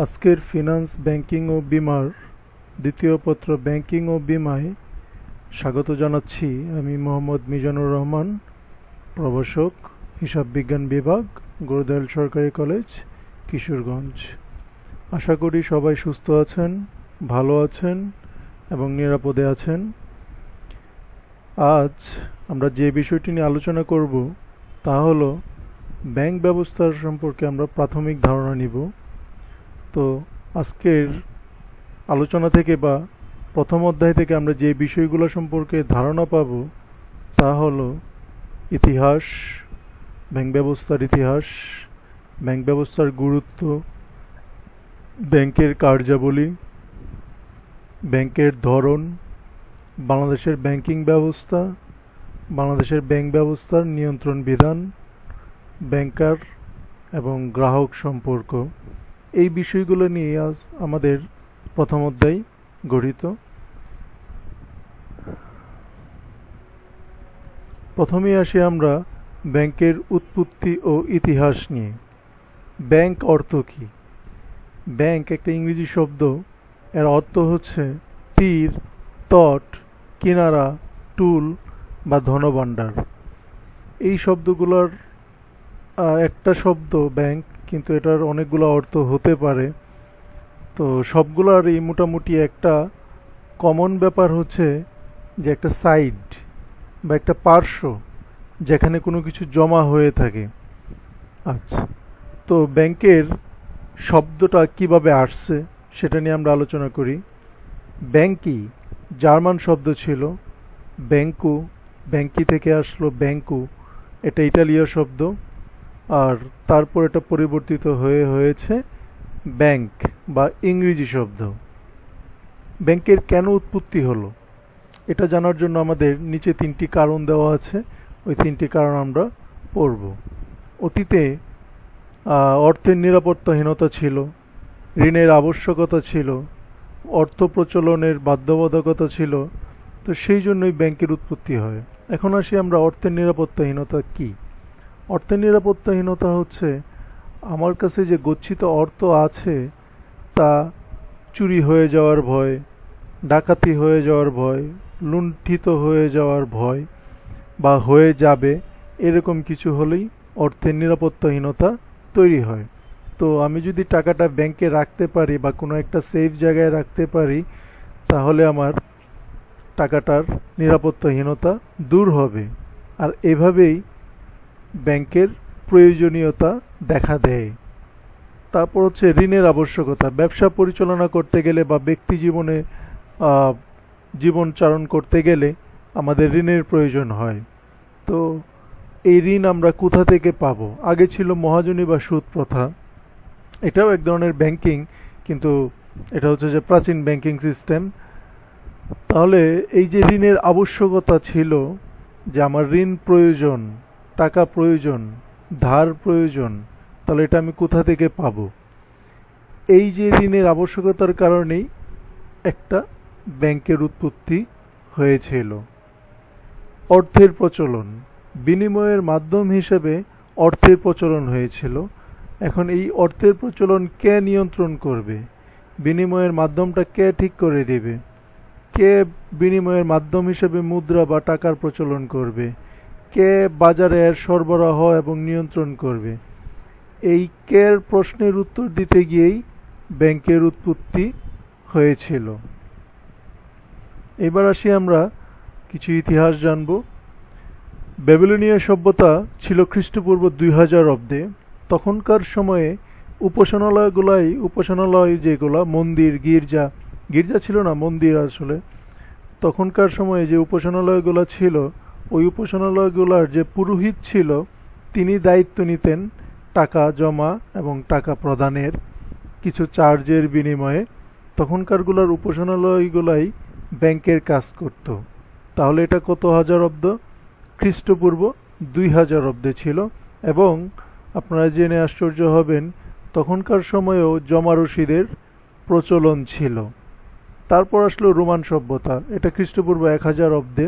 আজকের finance banking ও বীমার দ্বিতীয় পত্র ব্যাংকিং ও বীমায় স্বাগত জানাচ্ছি। আমি মোহাম্মদ মিজানুর রহমান, প্রভাষক, হিসাব বিজ্ঞান বিভাগ, গুরুদয়াল সরকারি কলেজ, কিশোরগঞ্জ। আশা করি সবাই সুস্থ আছেন, ভালো আছেন এবং নিরাপদে আছেন। আজ আমরা যে বিষয়টি নিয়ে আলোচনা করব তা হলো ব্যাংক ব্যবস্থার সম্পর্কে আমরা প্রাথমিক ধারণা নিব। তো আজকের আলোচনা থেকে বা প্রথম অধ্যায় থেকে আমরা যে বিষয়গুলো সম্পর্কে ধারণা পাব তা হলো ইতিহাস, ব্যাংক ব্যবস্থার ইতিহাস, ব্যাংক ব্যবস্থার গুরুত্ব, ব্যাংকের কার্যাবলী, ব্যাংকের ধরন, বাংলাদেশের ব্যাংকিং ব্যবস্থা, বাংলাদেশের ব্যাংক ব্যবস্থার নিয়ন্ত্রণ বিধান, ব্যাংকার এবং গ্রাহক সম্পর্ক। এই বিষয়গুলো নিয়ে আজ আমাদের প্রথম অধ্যায় গঠিত। প্রথমেই আসি আমরা ব্যাংকের উৎপত্তি ও ইতিহাস নিয়ে। ব্যাংক অর্থ কী? ব্যাংক একটা ইংরেজি শব্দ। এর অর্থ হচ্ছে তীর, তট, কিনারা, টুল বা ধনভাণ্ডার। এই শব্দগুলোর একটা শব্দ ব্যাংক, কিন্তু এটার অনেকগুলো অর্থ হতে পারে। তো সবগুলোরই মোটামুটি একটা কমন ব্যাপার হচ্ছে যে একটা সাইড বা একটা পার্শ্ব যেখানে কোনো কিছু জমা হয়ে থাকে। আচ্ছা, তো ব্যাংকের শব্দটা কিভাবে আসছে সেটা নিয়ে আমরা আলোচনা করি। ব্যাংকি জার্মান শব্দ ছিল, ব্যাংকু, ব্যাংকি থেকে আসলো ব্যাংকু, এটা ইটালীয় শব্দ। আর তারপর এটা পরিবর্তিত হয়েছে ব্যাংক বা ইংরেজি শব্দ। ব্যাংকের কেন উৎপত্তি হলো এটা জানার জন্য আমাদের নিচে তিনটি কারণ দেওয়া আছে। ওই তিনটি কারণ আমরা পড়ব। অতীতে অর্থের নিরাপত্তাহীনতা ছিল, ঋণের আবশ্যকতা ছিল, অর্থ প্রচলনের বাধ্যবাধকতা ছিল। তো সেই জন্যই ব্যাংকের উৎপত্তি হয়। এখন আসি আমরা অর্থের নিরাপত্তাহীনতা কী। অর্থের নিরাপত্তাহীনতা হচ্ছে আমার কাছে যে গচ্ছিত অর্থ আছে তা চুরি হয়ে যাওয়ার ভয়, ডাকাতি হয়ে যাওয়ার ভয়, লুণ্ঠিত হয়ে যাওয়ার ভয় বা হয়ে যাবে, এরকম কিছু হলেই অর্থের নিরাপত্তাহীনতা তৈরি হয়। তো আমি যদি টাকাটা ব্যাংকে রাখতে পারি বা কোনো একটা সেফ জায়গায় রাখতে পারি, তাহলে আমার টাকাটার নিরাপত্তাহীনতা দূর হবে। আর এভাবেই ব্যাংকের প্রয়োজনীয়তা দেখা দেয়। তারপর হচ্ছে ঋণের আবশ্যকতা। ব্যবসা পরিচালনা করতে গেলে বা ব্যক্তি জীবনে জীবনচারণ করতে গেলে আমাদের ঋণের প্রয়োজন হয়। তো এই ঋণ আমরা কোথা থেকে পাবো? আগে ছিল মহাজনী বা সুদ প্রথা। এটাও এক ধরনের ব্যাংকিং, কিন্তু এটা হচ্ছে যে প্রাচীন ব্যাংকিং সিস্টেম। তাহলে এই যে ঋণের আবশ্যকতা ছিল, যে আমার ঋণ প্রয়োজন, টাকা প্রয়োজন, ধার প্রয়োজন, তাহলে এটা আমি কোথা থেকে পাবো? এই যে ঋণের আবশ্যকতার কারণেই একটা ব্যাংকের উৎপত্তি হয়েছিল। অর্থের প্রচলন, বিনিময়ের মাধ্যম হিসেবে অর্থের প্রচলন হয়েছিল। এখন এই অর্থের প্রচলন কে নিয়ন্ত্রণ করবে? বিনিময়ের মাধ্যমটা কে ঠিক করে দিবে? কে বিনিময়ের মাধ্যম হিসেবে মুদ্রা বা টাকার প্রচলন করবে? কে বাজারে এর সরবরাহ এবং নিয়ন্ত্রণ করবে? এই কের প্রশ্নের উত্তর দিতে গিয়েই ব্যাংকের উৎপত্তি হয়েছিল। এবার আসি আমরা কিছু ইতিহাস জানব। ব্যাবিলনীয় সভ্যতা ছিল খ্রিস্টপূর্ব 2000 অব্দে। তখনকার সময়ে উপাসনালয় যেগুলা মন্দির, গির্জা ছিল না, মন্দির আসলে। তখনকার সময়ে যে উপাসনালয়গুলো ছিল, ওই উপাসনালয়গুলোর যে পুরোহিত ছিল তিনি দায়িত্ব নিতেন টাকা জমা এবং টাকা প্রদানের কিছু চার্জের বিনিময়ে। তখনকারগুলোর উপাসনালয়গুলাই ব্যাংকের কাজ করত। তাহলে এটা কত হাজার অব্দ? খ্রিস্টপূর্ব 2000 অব্দে ছিল। এবং আপনারা জেনে আশ্চর্য হবেন, তখনকার সময়েও জমা রসিদের প্রচলন ছিল। তারপর আসলো রোমান সভ্যতা, এটা খ্রিস্টপূর্ব 1000 অব্দে।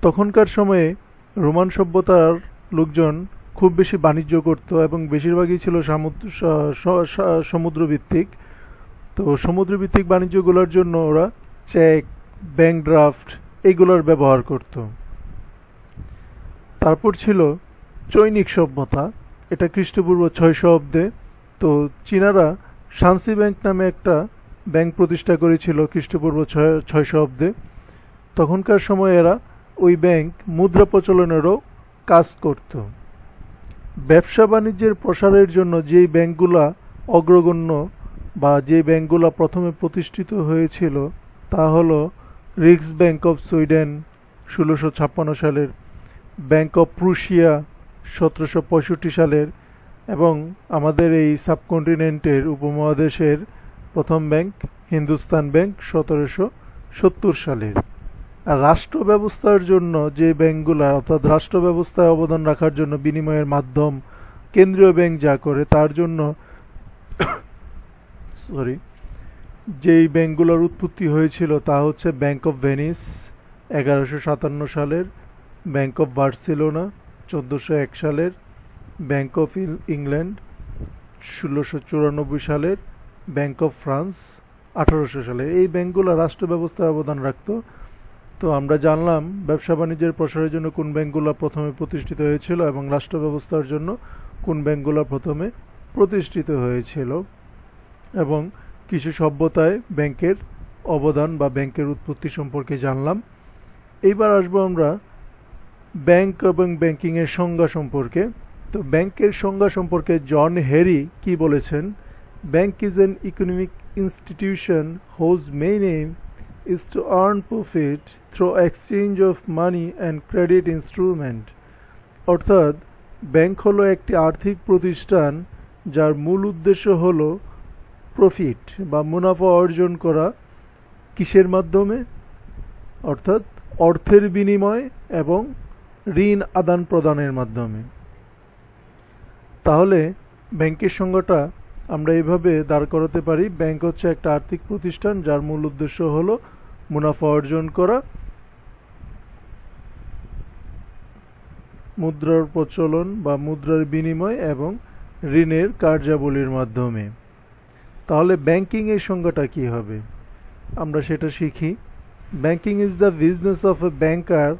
তখনকার সময়ে রোমান সভ্যতার লোকজন খুব বেশি বাণিজ্য করত এবং বেশিরভাগই ছিল সমুদ্রভিত্তিক। তো সমুদ্রভিত্তিক বাণিজ্যগুলোর জন্য ওরা চেক, ব্যাংক ড্রাফট এইগুলোর ব্যবহার করত। তারপর ছিল চৈনিক সভ্যতা, এটা খ্রিস্টপূর্ব 600 অব্দে। তো চীনারা শান্সি ব্যাংক নামে একটা ব্যাংক প্রতিষ্ঠা করেছিল খ্রিস্টপূর্ব 600 অব্দে। তখনকার সময় এরা ওই ব্যাংক মুদ্রা প্রচলনেরও কাজ করত। ব্যবসা বাণিজ্যের প্রসারের জন্য যেই ব্যাংকগুলা অগ্রগণ্য বা যে ব্যাংকগুলা প্রথমে প্রতিষ্ঠিত হয়েছিল তা হলো রিক্স ব্যাংক অফ সুইডেন 1656 সালের, ব্যাংক অফ প্রুশিয়া 1765 সালের, এবং আমাদের এই সাবকন্টিনেন্টের উপমহাদেশের প্রথম ব্যাংক হিন্দুস্তান ব্যাংক 1770 সালের। আর রাষ্ট্র ব্যবস্থার জন্য যে ব্যাংকগুলা, অর্থাৎ রাষ্ট্র ব্যবস্থায় অবদান রাখার জন্য বিনিময়ের মাধ্যম কেন্দ্রীয় ব্যাংক যা করে তার জন্য যেই ব্যাংকগুলোর উৎপত্তি হয়েছিল তা হচ্ছে ব্যাংক অফ ভেনিস 1157 সালের, ব্যাংক অফ বার্সেলোনা 1401 সালের, ব্যাংক অফ ইংল্যান্ড 1694 সালের, ব্যাংক অফ ফ্রান্স 1800 সালের। এই ব্যাংকগুলো রাষ্ট্র ব্যবস্থায় অবদান রাখত। তো আমরা জানলাম ব্যবসা বাণিজ্যের প্রসারের জন্য কোন ব্যাংকগুলো প্রথমে প্রতিষ্ঠিত হয়েছিল এবং রাষ্ট্র ব্যবস্থার জন্য কোন ব্যাংকগুলো প্রথমে প্রতিষ্ঠিত হয়েছিল, এবং কিছু সভ্যতায় ব্যাংকের অবদান বা ব্যাংকের উৎপত্তি সম্পর্কে জানলাম। এইবার আসবো আমরা ব্যাংক এবং ব্যাংকিংয়ের সংজ্ঞা সম্পর্কে। তো ব্যাংকের সংজ্ঞা সম্পর্কে জন হ্যারি কি বলেছেন? Bank is an economic institution whose main aim is to earn profit through exchange of money and credit instrument। অর্থাৎ ব্যাংক হলো একটি আর্থিক প্রতিষ্ঠান যার মূল উদ্দেশ্য হলো প্রফিট বা মুনাফা অর্জন করা। কিসের মাধ্যমে? অর্থাৎ অর্থের বিনিময় এবং ঋণ আদান প্রদানের মাধ্যমে। তাহলে ব্যাংকের সংজ্ঞাটা আমরা এইভাবে দাঁড় করাতে পারি: ব্যাংক হচ্ছে একটা আর্থিক প্রতিষ্ঠান যার মূল উদ্দেশ্য হলো মুনাফা অর্জন করা, মুদ্রার প্রচলন বা মুদ্রার বিনিময় এবং ঋণের কার্যাবলীর মাধ্যমে। তাহলে ব্যাংকিং এর সংজ্ঞাটা কি হবে আমরা সেটা শিখি। Banking is the business of a banker,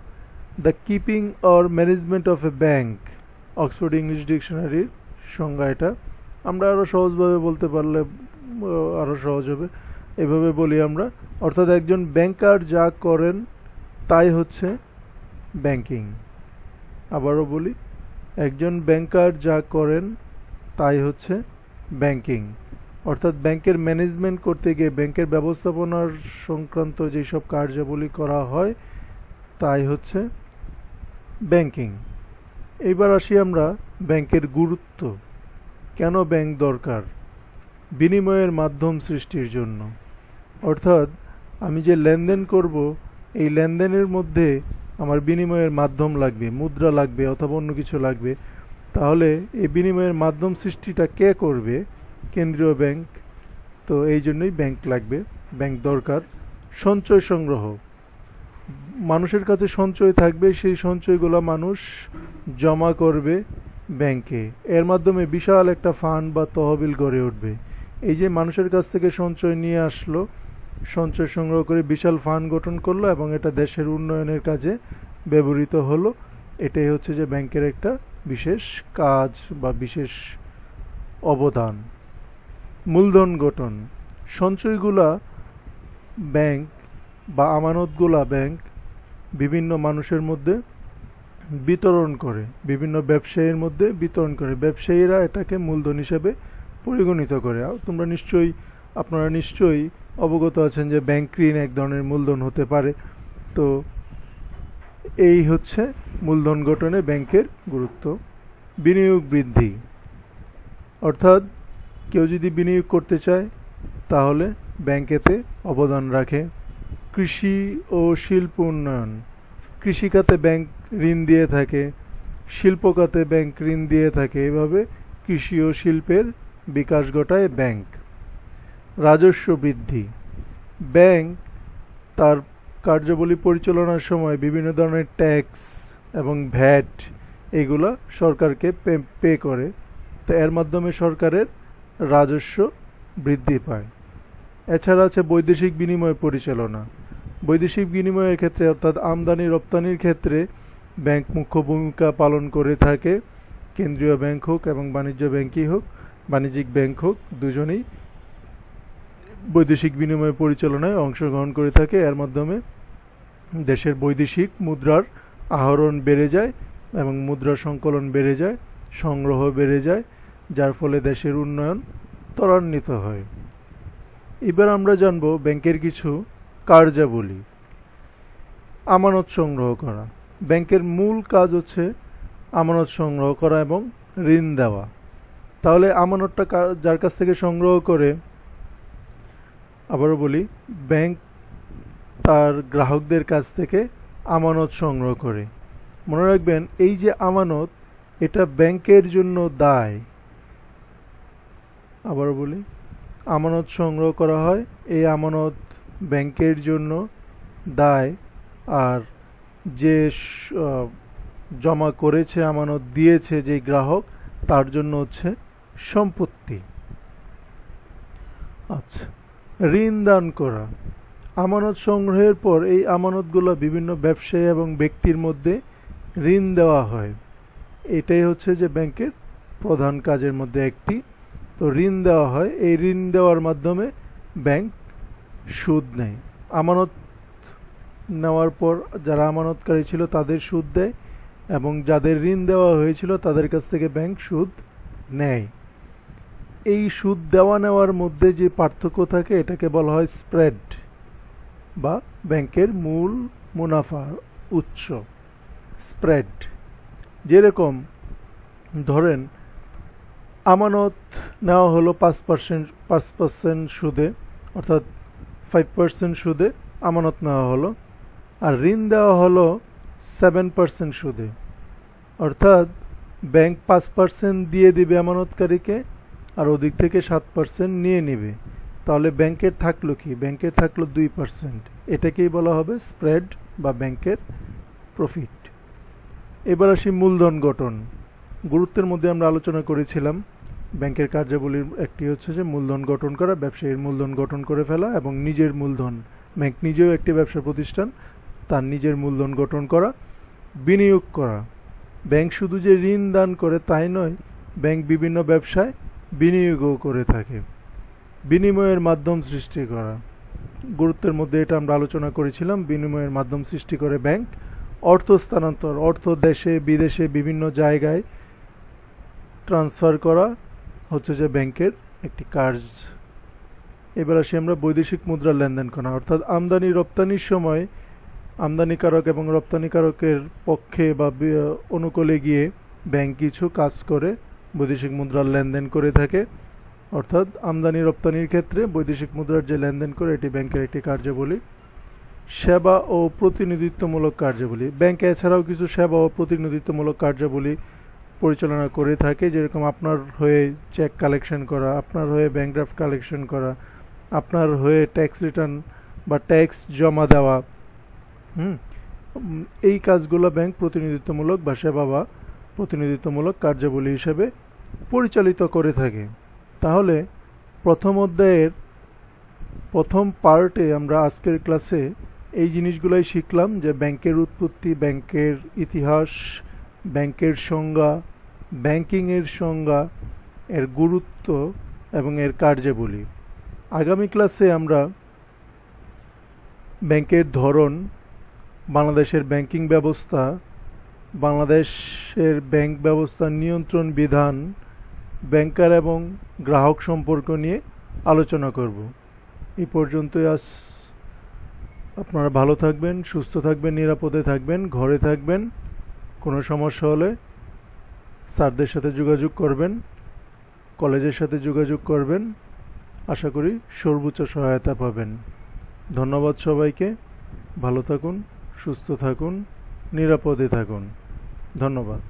the keeping or management of a bank. Oxford English ডিকশনারির সংজ্ঞা এটা। আমরা আরো সহজভাবে বলতে পারলে আরো সহজ হবে। এভাবে বলি আমরা, অর্থাৎ একজন ব্যাংকার যা করেন তাই হচ্ছে ব্যাংকিং। আবারও বলি, একজন ব্যাংকার যা করেন তাই হচ্ছে ব্যাংকিং। অর্থাৎ ব্যাংকের ম্যানেজমেন্ট করতে গিয়ে ব্যাংকের ব্যবস্থাপনার সংক্রান্ত যেসব কার্যাবলী করা হয় তাই হচ্ছে ব্যাংকিং। এইবার আসি আমরা ব্যাংকের গুরুত্ব। কেন ব্যাংক দরকার? বিনিময়ের মাধ্যম সৃষ্টির জন্য। অর্থাৎ আমি যে লেনদেন করব এই লেনদেনের মধ্যে আমার বিনিময়ের মাধ্যম লাগবে, মুদ্রা লাগবে অথবা অন্য কিছু লাগবে। তাহলে এই বিনিময়ের মাধ্যম সৃষ্টিটা কে করবে? কেন্দ্রীয় ব্যাংক। তো এই জন্যই ব্যাংক লাগবে, ব্যাংক দরকার। সঞ্চয় সংগ্রহ, মানুষের কাছে সঞ্চয় থাকবে, সেই সঞ্চয়গুলো মানুষ জমা করবে ব্যাংকে। এর মাধ্যমে বিশাল একটা ফান্ড বা তহবিল গড়ে উঠবে। এই যে মানুষের কাছ থেকে সঞ্চয় নিয়ে আসলো, সঞ্চয় সংগ্রহ করে বিশাল ফান্ড গঠন করলো এবং এটা দেশের উন্নয়নের কাজে ব্যবহৃত হলো। এটাই হচ্ছে যে ব্যাংকের একটা বিশেষ কাজ বা বিশেষ অবদান। মূলধন গঠন, সঞ্চয়গুলা ব্যাংক বা আমানতগুলা ব্যাংক বিভিন্ন মানুষের মধ্যে বিতরণ করে, বিভিন্ন ব্যবসায়ীর মধ্যে বিতরণ করে। ব্যবসায়ীরা এটাকে মূলধন হিসেবে পরিগণিত করে। আপনারা নিশ্চয়ই অবগত আছেন যে ব্যাংক ঋণ এক ধরনের মূলধন হতে পারে। তো এই হচ্ছে মূলধন গঠনে ব্যাংকের গুরুত্ব। বিনিয়োগ বৃদ্ধি, অর্থাৎ কেউ যদি বিনিয়োগ করতে চায় তাহলে ব্যাংকেতে অবদান রাখে। কৃষি ও শিল্প উন্নয়ন, কৃষিখাতে ব্যাংক ঋণ দিয়ে থাকে, শিল্প খাতে ব্যাংক ঋণ দিয়ে থাকে। এভাবে কৃষি ও শিল্পের বিকাশ ঘটায় ব্যাংক। রাজস্ব বৃদ্ধি, ব্যাংক তার কার্যাবলী পরিচালনার সময় বিভিন্ন ধরনের ট্যাক্স এবং ভ্যাট এগুলা সরকারকে পে করে, তো এর মাধ্যমে সরকারের রাজস্ব বৃদ্ধি পায়। এছাড়া আছে বৈদেশিক বিনিময় পরিচালনা। বৈদেশিক বিনিময়ের ক্ষেত্রে অর্থাৎ আমদানি রপ্তানির ক্ষেত্রে ব্যাংক মুখ্য ভূমিকা পালন করে থাকে। কেন্দ্রীয় ব্যাংক হোক এবং বাণিজ্যিক ব্যাংক হোক, দুজনেই বৈদেশিক বিনিময় পরিচালনায় অংশগ্রহণ করে থাকে। এর মাধ্যমে দেশের বৈদেশিক মুদ্রার আহরণ বেড়ে যায় এবং মুদ্রা সংকলন বেড়ে যায়, সংগ্রহ বেড়ে যায়, যার ফলে দেশের উন্নয়ন ত্বরান্বিত হয়। এবার আমরা জানব ব্যাংকের কিছু কার্যাবলী। আমানত সংগ্রহ করা। ব্যাংকের মূল কাজ হচ্ছে আমানত সংগ্রহ করা এবং ঋণ দেওয়া। তাহলে আমানতটা যার কাছ থেকে সংগ্রহ করে, আবারও বলি, ব্যাংক তার গ্রাহকদের কাছ থেকে আমানত সংগ্রহ করে। মনে রাখবেন, এই যে আমানত, এটা ব্যাংকের জন্য দায়। আবারও বলি, আমানত সংগ্রহ করা হয়, এই আমানত ব্যাংকের জন্য দায়, আর যে জমা করেছে, আমানত দিয়েছে যে গ্রাহক, তার জন্য হচ্ছে সম্পত্তি। আচ্ছা, ঋণ দান করা। আমানত সংগ্রহের পর এই আমানতগুলো বিভিন্ন ব্যবসায়ী এবং ব্যক্তির মধ্যে ঋণ দেওয়া হয়। এটাই হচ্ছে যে ব্যাংকের প্রধান কাজের মধ্যে একটি। তো ঋণ দেওয়া হয়, এই ঋণ দেওয়ার মাধ্যমে ব্যাংক সুদ নেয়। আমানত নেওয়ার পর যারা আমানতকারী ছিল তাদের সুদ দেয়, এবং যাদের ঋণ দেওয়া হয়েছিল তাদের কাছ থেকে ব্যাংক সুদ নেয়। এই সুদ দেওয়া নেওয়ার মধ্যে যে পার্থক্য থাকে এটাকে বলা হয় স্প্রেড, বা ব্যাংকের মূল মুনাফার উৎস স্প্রেড। যেরকম ধরেন, আমানত নেওয়া হলো 5% সুদে, অর্থাৎ 5% সুদে আমানত নেওয়া হলো, আর ঋণ দেওয়া হলো 7% সুদে। অর্থাৎ ব্যাংক 5% দিয়ে দিবে আমানতকারীকে, আর ওদিক থেকে 7% নিয়ে নিবে। তাহলে ব্যাংকের থাকলো কি? ব্যাংকের থাকলো 2%। এটাকেই বলা হবে স্প্রেড বা ব্যাংকের প্রফিট। এবার আসি মূলধন গঠন। গুরুত্বের মধ্যে আমরা আলোচনা করেছিলাম ব্যাংকের কার্যাবলীর একটি হচ্ছে যে মূলধন গঠন করা, ব্যবসায়ীর মূলধন গঠন করে ফেলা, এবং নিজের মূলধন, ব্যাংক নিজেও একটি ব্যবসা প্রতিষ্ঠান, তার নিজের মূলধন গঠন করা। বিনিয়োগ করা। ব্যাংক শুধু যে ঋণ দান করে তাই নয়, ব্যাংক বিভিন্ন ব্যবসায় বিনিয়োগও করে থাকে। বিনিময়ের মাধ্যম সৃষ্টি করা। গুরুত্বের মধ্যে এটা আমরা আলোচনা করেছিলাম, বিনিময়ের মাধ্যম সৃষ্টি করে ব্যাংক। অর্থ স্থানান্তর, অর্থ দেশে বিদেশে বিভিন্ন জায়গায় ট্রান্সফার করা হচ্ছে যে ব্যাংকের একটি কাজ। এবার আসি আমরা বৈদেশিক মুদ্রার লেনদেন করা, অর্থাৎ আমদানি রপ্তানির সময় আমদানিকারক এবং রপ্তানিকারকের পক্ষে বা অনুকূলে গিয়ে ব্যাংক কিছু কাজ করে বৈদেশিক মুদ্রার লেনদেন করে থাকে। অর্থাৎ আমদানি রপ্তানির ক্ষেত্রে বৈদেশিক মুদ্রার যে লেনদেন করে, এটি ব্যাংকের একটি কার্যাবলী। সেবা ও প্রতিনিধিত্বমূলক কার্যাবলী। ব্যাংক এছাড়াও কিছু সেবা ও প্রতিনিধিত্বমূলক কার্যাবলী পরিচালনা করে থাকে, যেরকম আপনার হয়ে চেক কালেকশন করা, আপনার হয়ে ব্যাংক ড্রাফট কালেকশন করা, আপনার হয়ে ট্যাক্স রিটার্ন বা ট্যাক্স জমা দেওয়া। এই কাজগুলো ব্যাংক প্রতিনিধিত্বমূলক বা সেবা বা প্রতিনিধিত্বমূলক কার্যাবলী হিসেবে পরিচালিত করে থাকে। তাহলে প্রথম অধ্যায়ের প্রথম পার্টে আমরা আজকের ক্লাসে এই জিনিসগুলাই শিখলাম, যে ব্যাংকের উৎপত্তি, ব্যাংকের ইতিহাস, ব্যাংকের সংজ্ঞা, ব্যাংকিংয়ের সংজ্ঞা, এর গুরুত্ব এবং এর কার্যাবলী। আগামী ক্লাসে আমরা ব্যাংকের ধরন, বাংলাদেশের ব্যাংকিং ব্যবস্থা, বাংলাদেশের ব্যাংক ব্যবস্থার নিয়ন্ত্রণ বিধান, ব্যাংকার এবং গ্রাহক সম্পর্ক নিয়ে আলোচনা করব। এই পর্যন্তই আজ। আপনারা ভালো থাকবেন, সুস্থ থাকবেন, নিরাপদে থাকবেন, ঘরে থাকবেন। কোনো সমস্যা হলে স্যারদের সাথে যোগাযোগ করবেন, কলেজের সাথে যোগাযোগ করবেন। আশা করি সর্বোচ্চ সহায়তা পাবেন। ধন্যবাদ সবাইকে। ভালো থাকুন, সুস্থ থাকুন, নিরাপদে থাকুন। ধন্যবাদ।